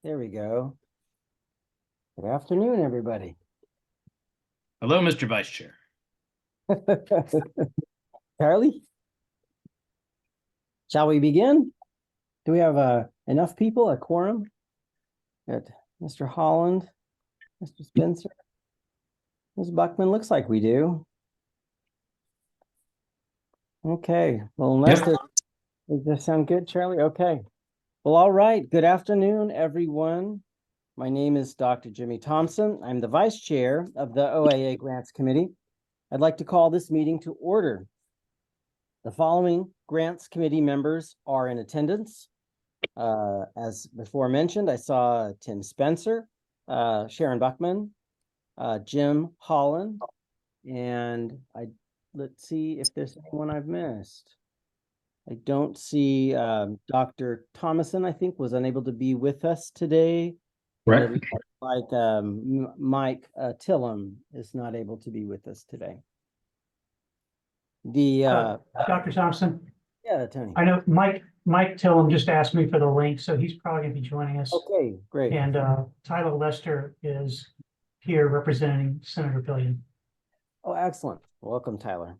There we go. Good afternoon, everybody. Hello, Mr. Vice Chair. Charlie, shall we begin? Do we have enough people, a quorum? Good. Mr. Holland, Mr. Spencer, Ms. Buckman, looks like we do. Okay, well, unless does this sound good, Charlie? Okay. Well, all right. Good afternoon, everyone. My name is Dr. Jimmy Thompson. I'm the Vice Chair of the OAA Grants Committee. I'd like to call this meeting to order. The following Grants Committee members are in attendance. As before mentioned, I saw Tim Spencer, Sharon Buckman, Jim Holland, and let's see if there's anyone I've missed. I don't see Dr. Thomason, I think, was unable to be with us today. Correct. And it looks like Mike Tillum is not able to be with us today. Dr. Thompson, Yeah, Tony. I know Mike Tillum just asked me for the link, so he's probably gonna be joining us. Okay, great. And Tyler Lester is here representing Senator Pillion. Oh, excellent. Welcome, Tyler.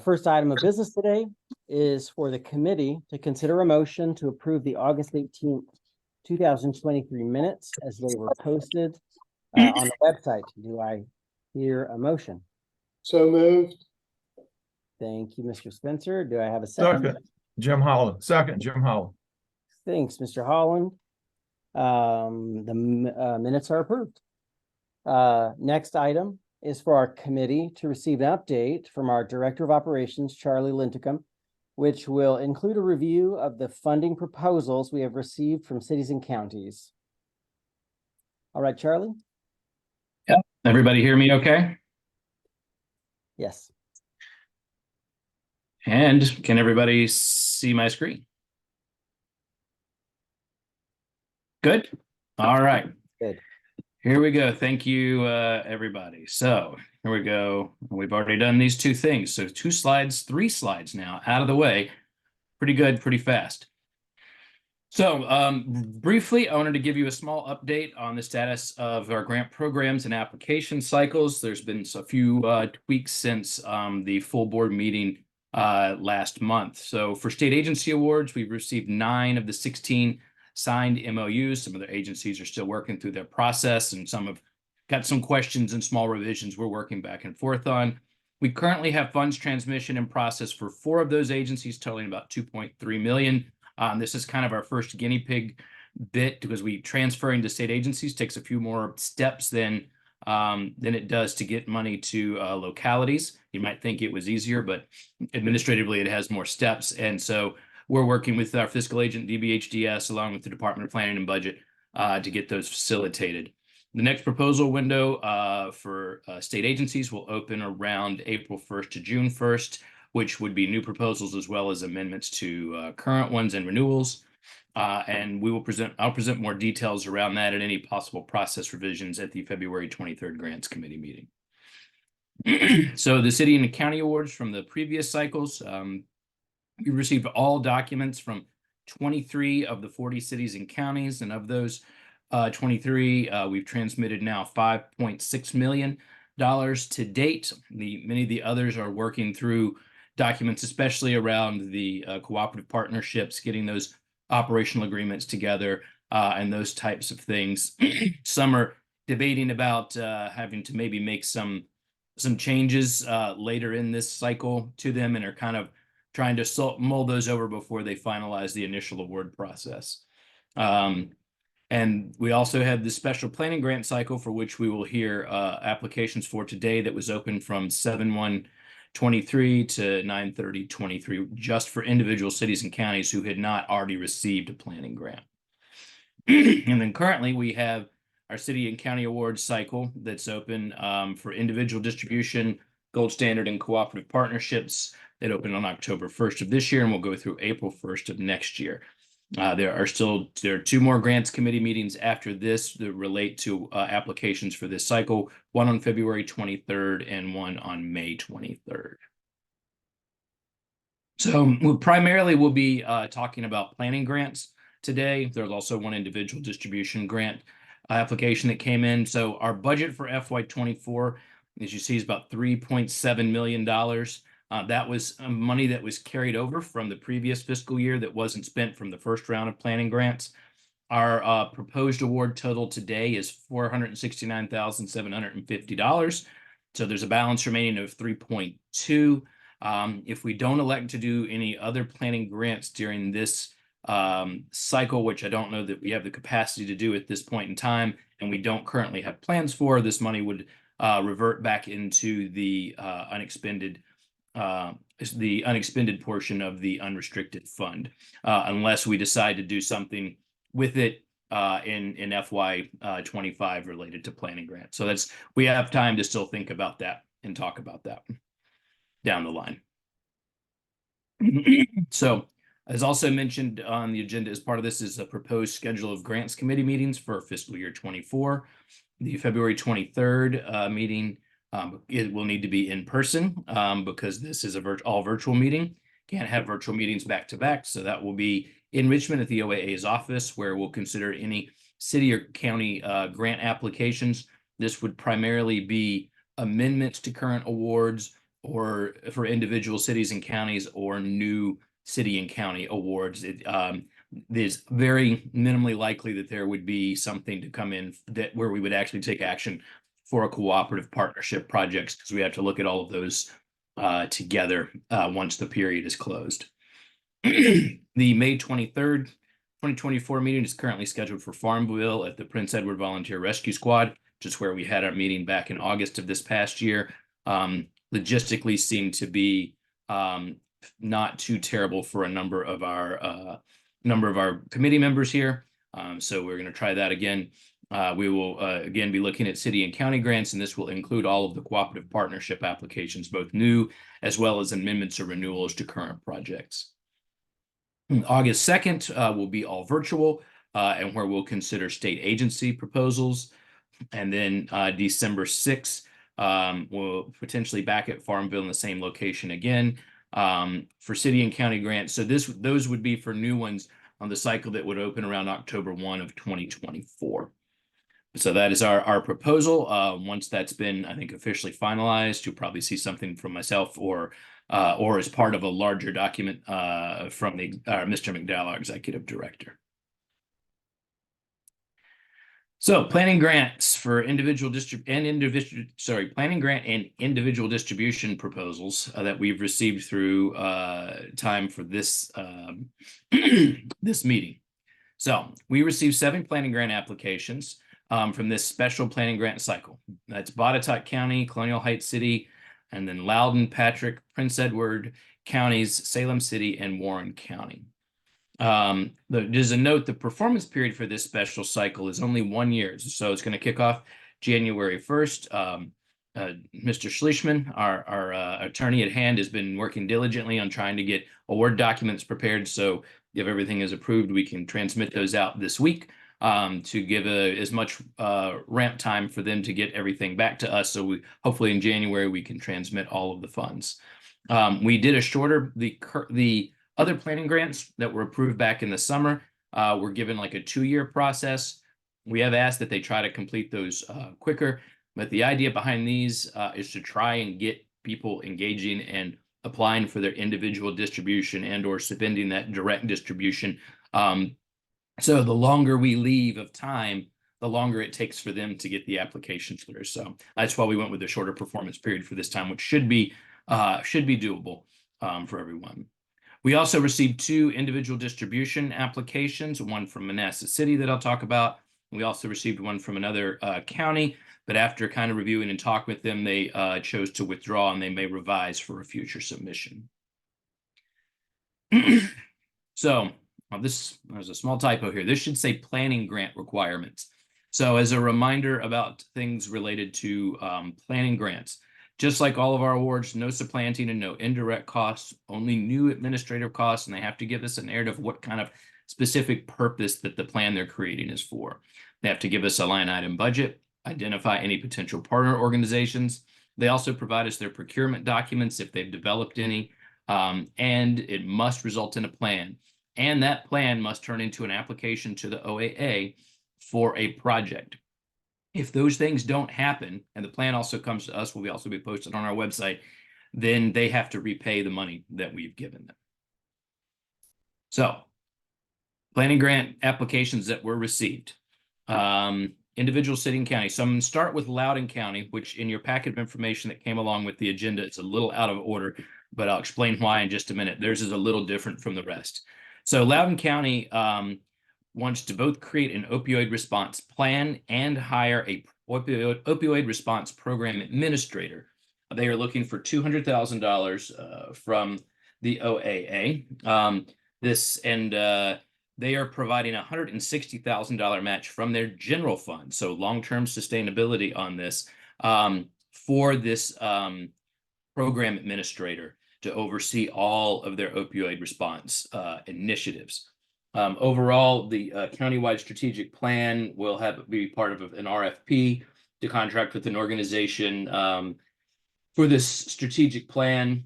First item of business today is for the committee to consider a motion to approve the August 18th, 2023 minutes as they were posted on the website. Do I hear a motion? So moved. Thank you, Mr. Spencer. Do I have a second? Second, Jim Holland. Second, Jim Holland. Thanks, Mr. Holland. The minutes are approved. Next item is for our committee to receive an update from our Director of Operations, Charlie Linticum, which will include a review of the funding proposals we have received from cities and counties. All right, Charlie? Yeah. Everybody hear me okay? Yes. And can everybody see my screen? Good. All right. Good. Here we go. Thank you, everybody. So here we go. We've already done these two things. So 2 slides, 3 slides now out of the way. Pretty good, pretty fast. So briefly, I wanted to give you a small update on the status of our grant programs and application cycles. There's been a few tweaks since the full board meeting last month. So for state agency awards, we've received 9 of the 16 signed MOUs. Some of the agencies are still working through their process, and some have got some questions and small revisions we're working back and forth on. We currently have funds transmission in process for 4 of those agencies, totaling about $2.3 million. This is kind of our first guinea pig bit, because transferring to state agencies takes a few more steps than it does to get money to localities. You might think it was easier, but administratively it has more steps. And so we're working with our fiscal agent, DBHDS, along with the Department of Planning and Budget to get those facilitated. The next proposal window for state agencies will open around April 1st to June 1st, which would be new proposals as well as amendments to current ones and renewals. And I'll present more details around that and any possible process revisions at the February 23rd Grants Committee meeting. So the city and the county awards from the previous cycles, we received all documents from 23 of the 40 cities and counties, and of those 23, we've transmitted now $5.6 million to date. Many of the others are working through documents, especially around the cooperative partnerships, getting those operational agreements together, and those types of things. Some are debating about having to maybe make some changes later in this cycle to them, and are kind of trying to mull those over before they finalize the initial award process. And we also have the special planning grant cycle, for which we will hear applications for today, that was open from 7/1/23 to 9/30/23, just for individual cities and counties who had not already received a planning grant. And then currently we have our city and county awards cycle that's open for individual distribution, gold standard, and cooperative partnerships. That opened on October 1st of this year and will go through April 1st of next year. There are 2 more grants committee meetings after this that relate to applications for this cycle, one on February 23rd and one on May 23rd. So we'll be talking about planning grants today. There's also one individual distribution grant application that came in. So our budget for FY24, as you see, is about $3.7 million. That was money that was carried over from the previous fiscal year that wasn't spent from the first round of planning grants. Our proposed award total today is $469,750. So there's a balance remaining of 3.2. If we don't elect to do any other planning grants during this cycle, which I don't know that we have the capacity to do at this point in time, and we don't currently have plans for, this money would revert back into the unexpended portion of the unrestricted fund, unless we decide to do something with it in FY25 related to planning grants. So we have time to still think about that and talk about that down the line. So, as also mentioned on the agenda as part of this is a proposed schedule of grants committee meetings for fiscal year 24. The February 23rd meeting, it will need to be in person because this is all virtual meeting. Can't have virtual meetings back to back. So that will be in Richmond at the OAA's office, where we'll consider any city or county grant applications. This would primarily be amendments to current awards, or for individual cities and counties, or new city and county awards. It's very minimally likely that there would be something to come in where we would actually take action for a cooperative partnership projects, because we have to look at all of those together once the period is closed. The May 23rd, 2024 meeting is currently scheduled for Farmville at the Prince Edward Volunteer Rescue Squad, which is where we had our meeting back in August of this past year. Logistically seemed to be not too terrible for a number of our committee members here. So we're going to try that again. We will again be looking at city and county grants, and this will include all of the cooperative partnership applications, both new as well as amendments or renewals to current projects. August 2nd will be all virtual, and where we'll consider state agency proposals. And then December 6th, we'll potentially back at Farmville in the same location again for city and county grants. So those would be for new ones on the cycle that would open around October 1 of 2024. So that is our proposal. Once that's been, I think, officially finalized, you'll probably see something from myself or as part of a larger document from Mr. McDowell, our executive director. So planning grants for planning grant and individual distribution proposals that we've received through time for this this meeting. So we received 7 planning grant applications from this special planning grant cycle. That's Botetourt County, Colonial Heights City, and then Loudoun, Patrick, Prince Edward counties, Salem City, and Warren County. There's a note, the performance period for this special cycle is only 1 year. So it's going to kick off January 1st. Mr. Schlichman, our attorney at hand, has been working diligently on trying to get award documents prepared. So if everything is approved, we can transmit those out this week to give as much ramp time for them to get everything back to us. So hopefully in January, we can transmit all of the funds. We did a shorter, the other planning grants that were approved back in the summer were given like a 2-year process. We have asked that they try to complete those quicker, but the idea behind these is to try and get people engaging and applying for their individual distribution and or submitting that direct distribution. So the longer we leave of time, the longer it takes for them to get the application through. So that's why we went with a shorter performance period for this time, which should be doable for everyone. We also received 2 individual distribution applications, one from Manassas City that I'll talk about. We also received one from another county, but after kind of reviewing and talking with them, they chose to withdraw, and they may revise for a future submission. So there's a small typo here. This should say planning grant requirements. So as a reminder about things related to planning grants, just like all of our awards, no supplanting and no indirect costs, only new administrative costs, and they have to give us a narrative of what kind of specific purpose that the plan they're creating is for. They have to give us a line item budget, identify any potential partner organizations. They also provide us their procurement documents if they've developed any, and it must result in a plan. and that plan must turn into an application to the OAA for a project. If those things don't happen, and the plan also comes to us, will also be posted on our website, then they have to repay the money that we've given them. So, planning grant applications that were received. Individual city and county. So I'm going to start with Loudoun County, which in your packet of information that came along with the agenda, it's a little out of order, but I'll explain why in just a minute. Theirs is a little different from the rest. So Loudoun County wants to both create an opioid response plan and hire a opioid response program administrator. They are looking for $200,000 from the OAA. They are providing a $160,000 match from their general fund, so long-term sustainability on this, for this program administrator to oversee all of their opioid response initiatives. Overall, the countywide strategic plan will be part of an RFP to contract with an organization for this strategic plan,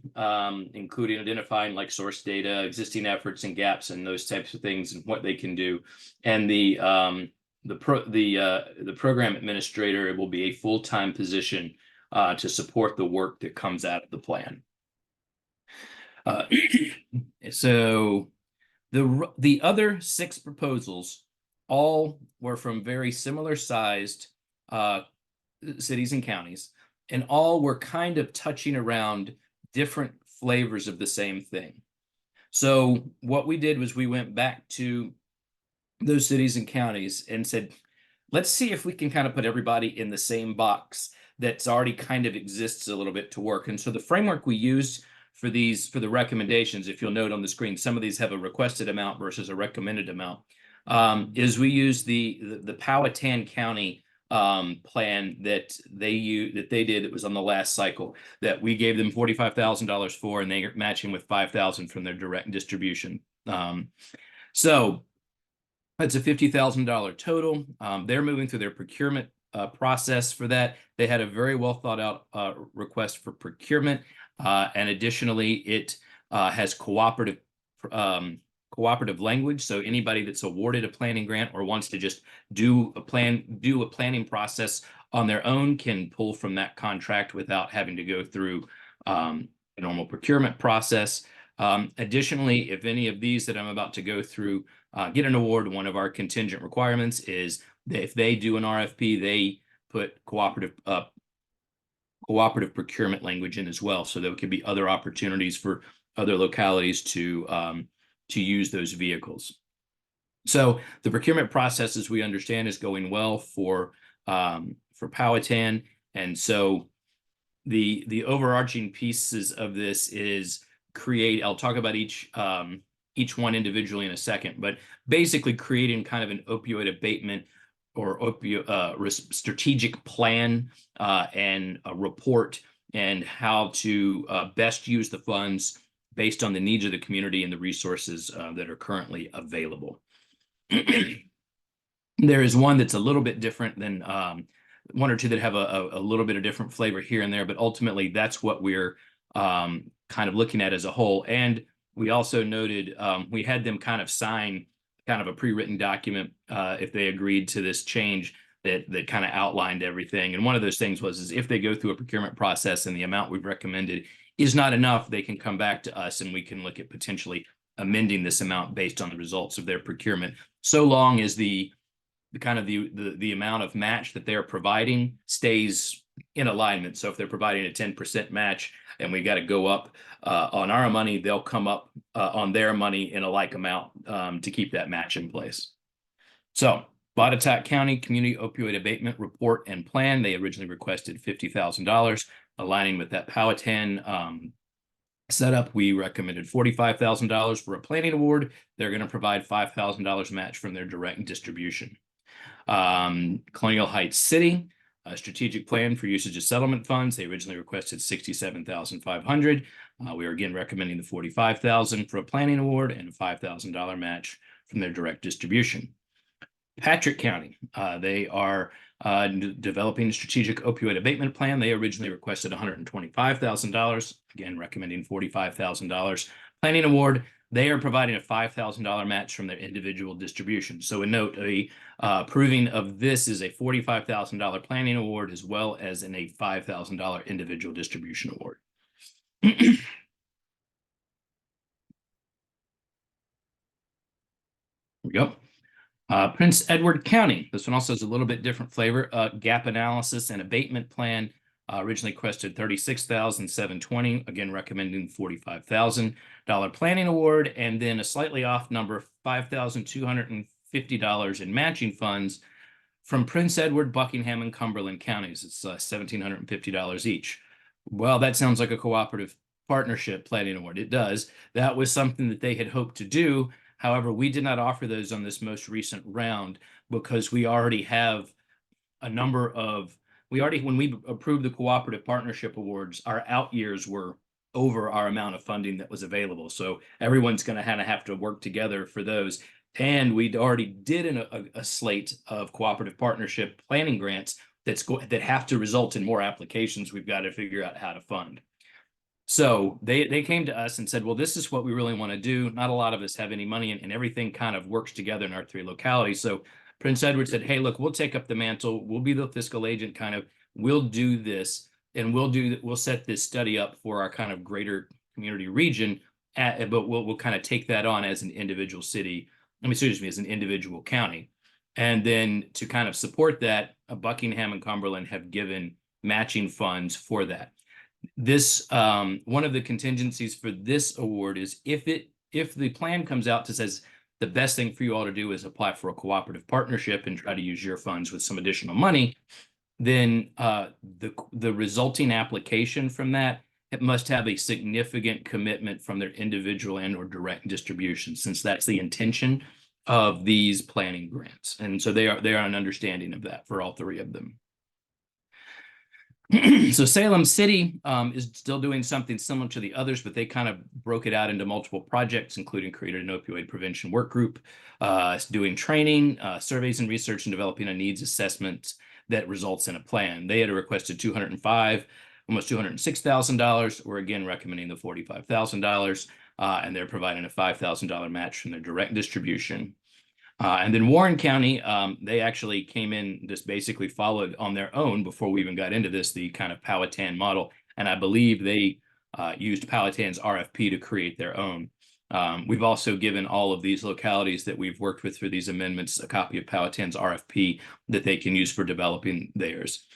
including identifying like source data, existing efforts and gaps, and those types of things, and what they can do. And the program administrator will be a full-time position to support the work that comes out of the plan. So the other 6 proposals all were from very similar sized cities and counties, and all were kind of touching around different flavors of the same thing. So what we did was we went back to those cities and counties and said, let's see if we can kind of put everybody in the same box that's already kind of exists a little bit to work. And so the framework we used for the recommendations, if you'll note on the screen, some of these have a requested amount versus a recommended amount, is we use the Powhatan County plan that they did. It was on the last cycle that we gave them $45,000 for, and they're matching with $5,000 from their direct distribution. So that's a $50,000 total. They're moving through their procurement process for that. They had a very well thought out request for procurement, and additionally, it has cooperative language. So anybody that's awarded a planning grant or wants to just do a planning process on their own can pull from that contract without having to go through a normal procurement process. Additionally, if any of these that I'm about to go through get an award, one of our contingent requirements is that if they do an RFP, they put cooperative procurement language in as well. So there could be other opportunities for other localities to use those vehicles. So the procurement process, as we understand, is going well for Powhatan. And so the overarching pieces of this is I'll talk about each one individually in a second, but basically creating kind of an opioid abatement or strategic plan and a report, and how to best use the funds based on the needs of the community and the resources that are currently available. There is one that's a little bit different than one or two that have a little bit of different flavor here and there, but ultimately that's what we're kind of looking at as a whole. And we also noted we had them kind of sign kind of a pre-written document if they agreed to this change that kind of outlined everything. And one of those things is if they go through a procurement process and the amount we've recommended is not enough, they can come back to us and we can look at potentially amending this amount based on the results of their procurement, so long as the amount of match that they're providing stays in alignment. So if they're providing a 10% match and we got to go up on our money, they'll come up on their money in a like amount to keep that match in place. So Botetourt County Community Opioid Abatement Report and Plan, they originally requested $50,000, aligning with that Powhatan setup. We recommended $45,000 for a planning award. They're going to provide $5,000 match from their direct distribution. Colonial Heights City, a strategic plan for usage of settlement funds. They originally requested $67,500. We are again recommending the $45,000 for a planning award and a $5,000 match from their direct distribution. Patrick County, they are developing a strategic opioid abatement plan. They originally requested $125,000, again recommending $45,000 planning award, they are providing a $5,000 match from their individual distribution. So a note, approving of this is a $45,000 planning award as well as a $5,000 individual distribution award. We go. Prince Edward County. This one also has a little bit different flavor. Gap analysis and abatement plan. Originally requested $36,720. Again, recommending $45,000 planning award, and then a slightly off number, $5,250 in matching funds from Prince Edward, Buckingham, and Cumberland counties. It's $1,750 each. Well, that sounds like a cooperative partnership planning award. It does. That was something that they had hoped to do. However, we did not offer those on this most recent round because we already have a number of, when we approved the cooperative partnership awards, our out years were over our amount of funding that was available. So everyone's going to have to work together for those. And we'd already did a slate of cooperative partnership planning grants that have to result in more applications. We've got to figure out how to fund. So they came to us and said, well, this is what we really want to do. Not a lot of us have any money, and everything kind of works together in our three localities. So Prince Edward said, hey, look, we'll take up the mantle. We'll be the fiscal agent kind of. We'll do this, and we'll set this study up for our kind of greater community region, but we'll kind of take that on as an individual city. Excuse me, as an individual county. And then to kind of support that, Buckingham and Cumberland have given matching funds for that. This one of the contingencies for this award is if the plan comes out that says the best thing for you all to do is apply for a cooperative partnership and try to use your funds with some additional money, then the resulting application from that, it must have a significant commitment from their individual and or direct distribution, since that's the intention of these planning grants. And so they are an understanding of that for all three of them. So Salem City is still doing something similar to the others, but they kind of broke it out into multiple projects, including created an opioid prevention work group, doing training, surveys and research, and developing a needs assessment that results in a plan. They had requested $205,000, almost $206,000. We're again recommending the $45,000, and they're providing a $5,000 match from their direct distribution. And then Warren County, they actually came in, just basically followed on their own before we even got into this, the kind of Powhatan model. And I believe they used Powhatan's RFP to create their own. We've also given all of these localities that we've worked with for these amendments a copy of Powhatan's RFP that they can use for developing theirs.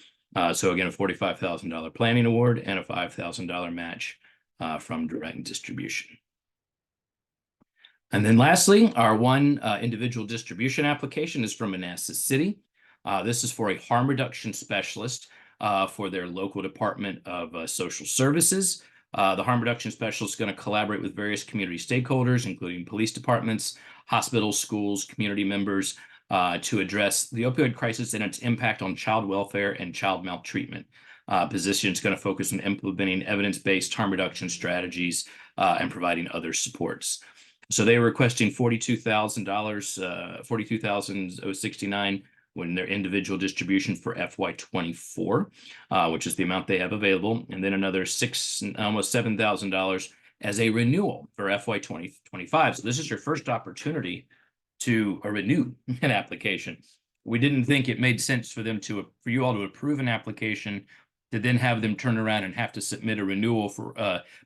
So again, a $45,000 planning award and a $5,000 match from direct distribution. And then lastly, our one individual distribution application is from Manassas City. This is for a harm reduction specialist for their local Department of Social Services. The harm reduction specialist is going to collaborate with various community stakeholders, including police departments, hospitals, schools, community members, to address the opioid crisis and its impact on child welfare and child maltreatment. Position is going to focus on implementing evidence-based harm reduction strategies and providing other supports. So they were requesting $42,000, $42,069 when their individual distribution for FY24, which is the amount they have available, and then another almost $7,000 as a renewal for FY2025. So this is your first opportunity to renew an application. We didn't think it made sense for you all to approve an application to then have them turn around and have to submit a renewal for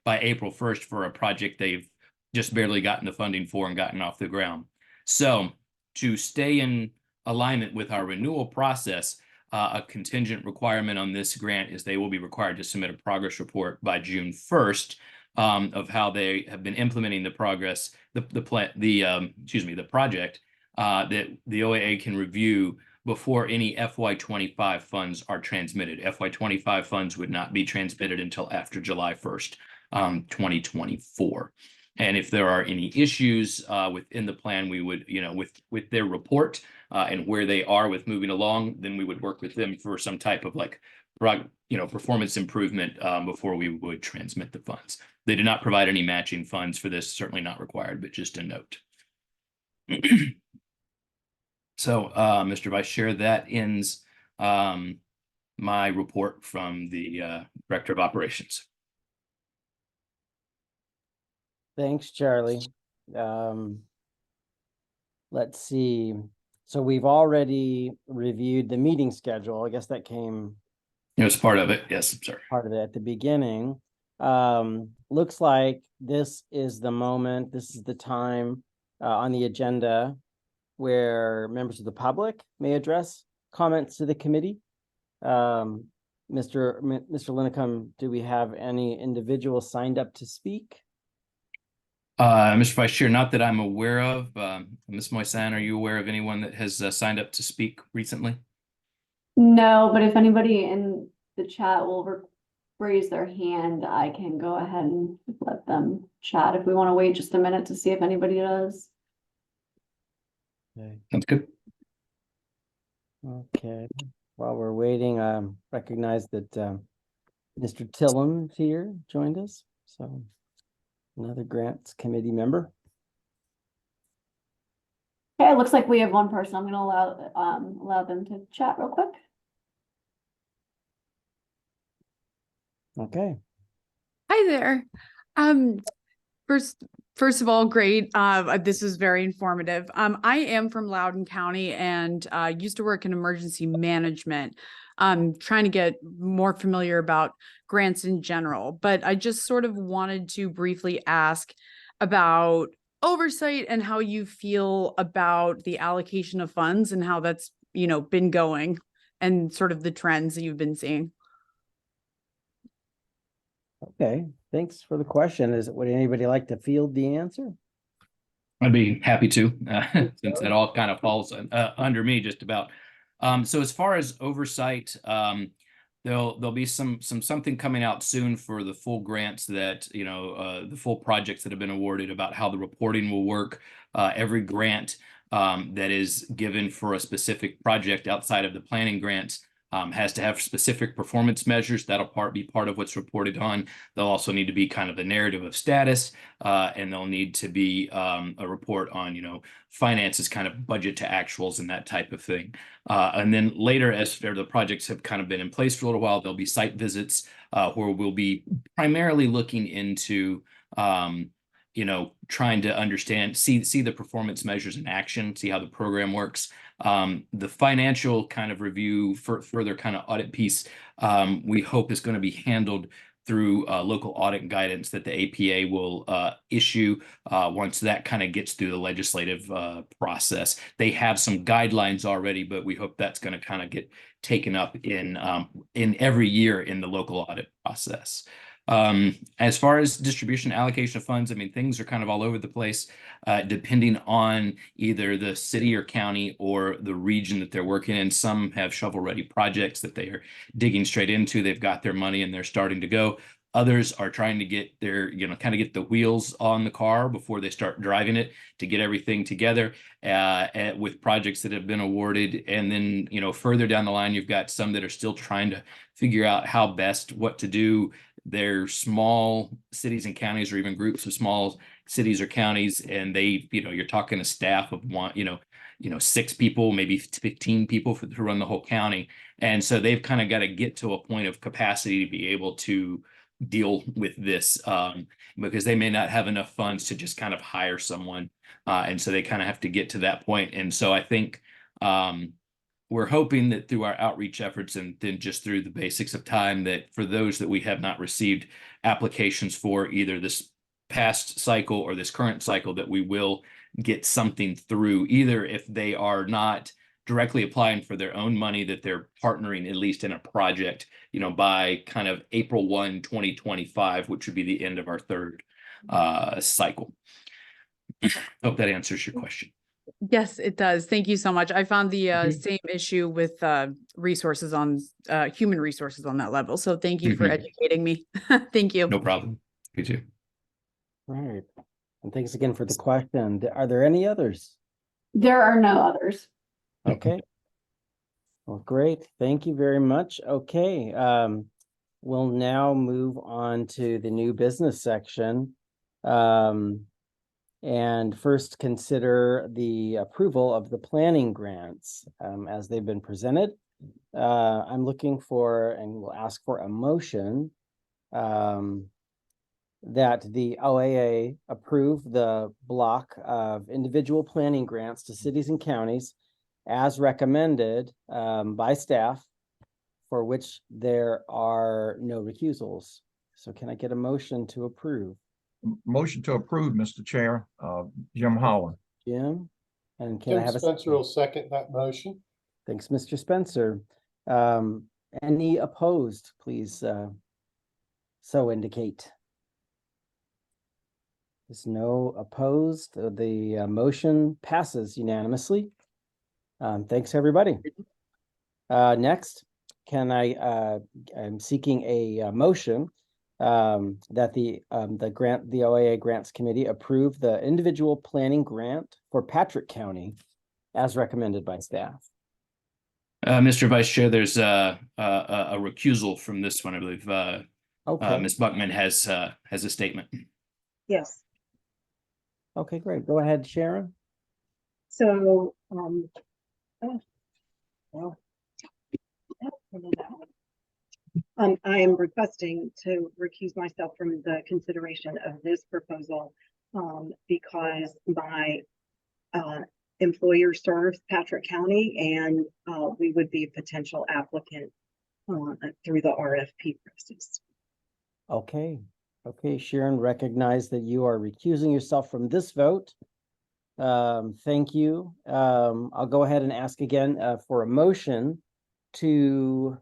by April 1st for a project they've just barely gotten the funding for and gotten off the ground. So to stay in alignment with our renewal process, a contingent requirement on this grant is they will be required to submit a progress report by June 1st of how they have been implementing the progress, the project that the OAA can review before any FY25 funds are transmitted. FY25 funds would not be transmitted until after July 1st, 2024. And if there are any issues within the plan, we would, with their report and where they are with moving along, then we would work with them for some type of performance improvement before we would transmit the funds. They did not provide any matching funds for this, certainly not required, but just a note. So, Mr. Vice Chair, that ends my report from the Director of Operations. Thanks, Charlie. Let's see. So we've already reviewed the meeting schedule. I guess that came It was part of it. Yes, I'm sorry. part of it at the beginning. Looks like this is the moment, this is the time on the agenda where members of the public may address comments to the committee. Mr. Lincecum, do we have any individuals signed up to speak? Mr. Vice Chair, not that I'm aware of. Ms. Moisan, are you aware of anyone that has signed up to speak recently? No, but if anybody in the chat will raise their hand, I can go ahead and let them chat if we want to wait just a minute to see if anybody does. Okay. That's good. Okay. While we're waiting, recognize that Mr. Tillum here joined us. So another grants committee member. Okay, it looks like we have one person. I'm going to allow them to chat real quick. Okay. Hi there. First of all, great. This is very informative. I am from Loudoun County and used to work in emergency management. Trying to get more familiar about grants in general, but I just sort of wanted to briefly ask about oversight and how you feel about the allocation of funds and how that's, been going and sort of the trends that you've been seeing. Okay. Thanks for the question. Would anybody like to field the answer? I'd be happy to, since that all kind of falls under me just about. So as far as oversight, there'll be something coming out soon for the full grants that, the full projects that have been awarded about how the reporting will work. Every grant that is given for a specific project outside of the planning grants has to have specific performance measures. That'll be part of what's reported on. There'll also need to be kind of a narrative of status, and there'll need to be a report on, finances, kind of budget to actuals and that type of thing. And then later, as the projects have kind of been in place for a little while, there'll be site visits where we'll be primarily looking into trying to understand, see the performance measures in action, see how the program works. The financial kind of review for further kind of audit piece, we hope is going to be handled through local audit guidance that the APA will issue once that kind of gets through the legislative process. They have some guidelines already, but we hope that's going to kind of get taken up in every year in the local audit process. As far as distribution allocation of funds, I mean, things are kind of all over the place, depending on either the city or county or the region that they're working in. Some have shovel-ready projects that they are digging straight into. They've got their money and they're starting to go. Others are trying to get their, kind of get the wheels on the car before they start driving it to get everything together with projects that have been awarded. And then, further down the line, you've got some that are still trying to figure out how best what to do. They're small cities and counties, or even groups of small cities or counties, and they, you're talking a staff of 6 people, maybe 15 people to run the whole county. And so they've kind of got to get to a point of capacity to be able to deal with this because they may not have enough funds to just kind of hire someone. And so they kind of have to get to that point. And so I think we're hoping that through our outreach efforts and then just through the basics of time, that for those that we have not received applications for either this past cycle or this current cycle, that we will get something through, either if they are not directly applying for their own money, that they're partnering at least in a project, by kind of April 1, 2025, which would be the end of our third cycle. Hope that answers your question. Yes, it does. Thank you so much. I found the same issue with resources on human resources on that level. So thank you for educating me. Thank you. No problem. You too. All right. And thanks again for the question. Are there any others? There are no others. Okay. Well, great. Thank you very much. Okay. We'll now move on to the new business section. And first consider the approval of the planning grants as they've been presented. I'm looking for and will ask for a motion that the OAA approve the block of individual planning grants to cities and counties as recommended by staff, for which there are no recusals. So can I get a motion to approve? Motion to approve, Mr. Chair, Jim Holland. Jim? And can I Tim have a Spencer will second that motion. Thanks, Mr. Spencer. Any opposed, please so indicate. There's no opposed. The motion passes unanimously. Thanks, everybody. Next, I'm seeking a motion that the OAA Grants Committee approve the individual planning grant for Patrick County as recommended by staff. Mr. Vice Chair, there's a recusal from this one. I believe Okay, Ms. Buckman has a statement. Yes, okay, great. Go ahead, Sharon. so, I am requesting to recuse myself from the consideration of this proposal, because my, employer serves Patrick County, and, we would be a potential applicant, through the RFP process. Okay, Sharon, recognize that you are recusing yourself from this vote. Thank you. I'll go ahead and ask again for a motion to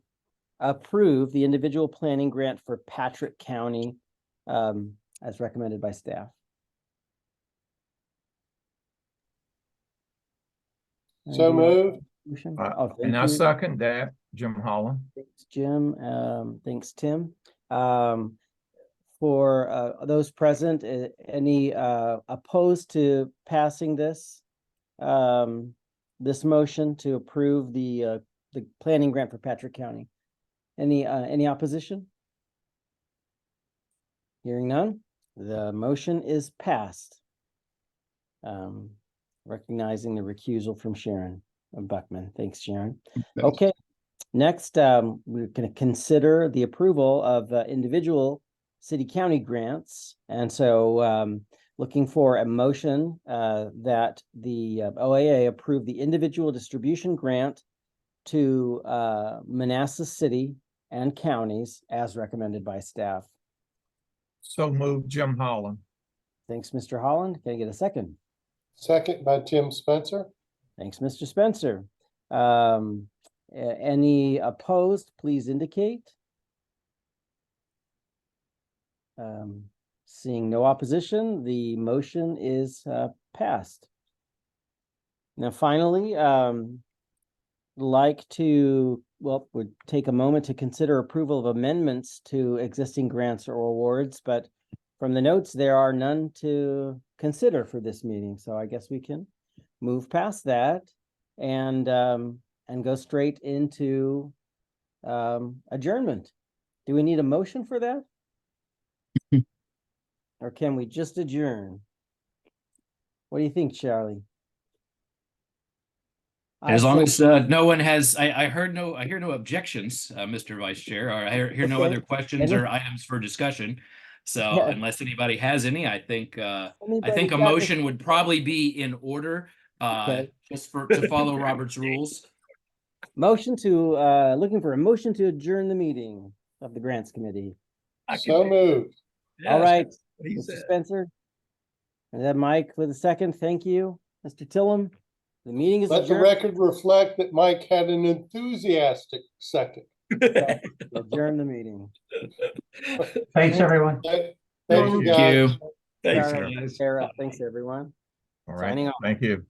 approve the individual planning grant for Patrick County as recommended by staff. So moved. Motion? And I thank you. second that, Jim Holland. Thanks, Jim. Thanks, Tim. For those present, any opposed to passing this motion to approve the planning grant for Patrick County? Any opposition? Hearing none, the motion is passed. Recognizing the recusal from Sharon Buckman. Thanks, Sharon. Okay, next, we're going to consider the approval of individual city-county grants. And so looking for a motion that the OAA approve the individual distribution grant to Manassas City and counties as recommended by staff. So moved, Jim Holland. Thanks, Mr. Holland. Can I get a second? Second by Tim Spencer. Thanks, Mr. Spencer. Any opposed, please indicate. Seeing no opposition, the motion is passed. Now, finally, would take a moment to consider approval of amendments to existing grants or awards, but from the notes, there are none to consider for this meeting. So I guess we can move past that and go straight into adjournment. Do we need a motion for that? Or can we just adjourn? What do you think, Charlie? As long as no one has, I hear no objections, Mr. Vice Chair, or I hear no other questions or items for discussion. So unless anybody has any, I think a motion would probably be in order, just to follow Robert's rules. Motion to looking for a motion to adjourn the meeting of the Grants Committee. So moved. All right, Mr. Spencer. And then Mike with a second. Thank you, Mr. Tillum. The meeting is Let the adjourned. record reflect that Mike had an enthusiastic second. Adjourn the meeting. Thanks, everyone. Thank Thank you, guys. you. Thanks, Sarah, guys. Sarah, thanks, everyone. All right, Signing off. thank you.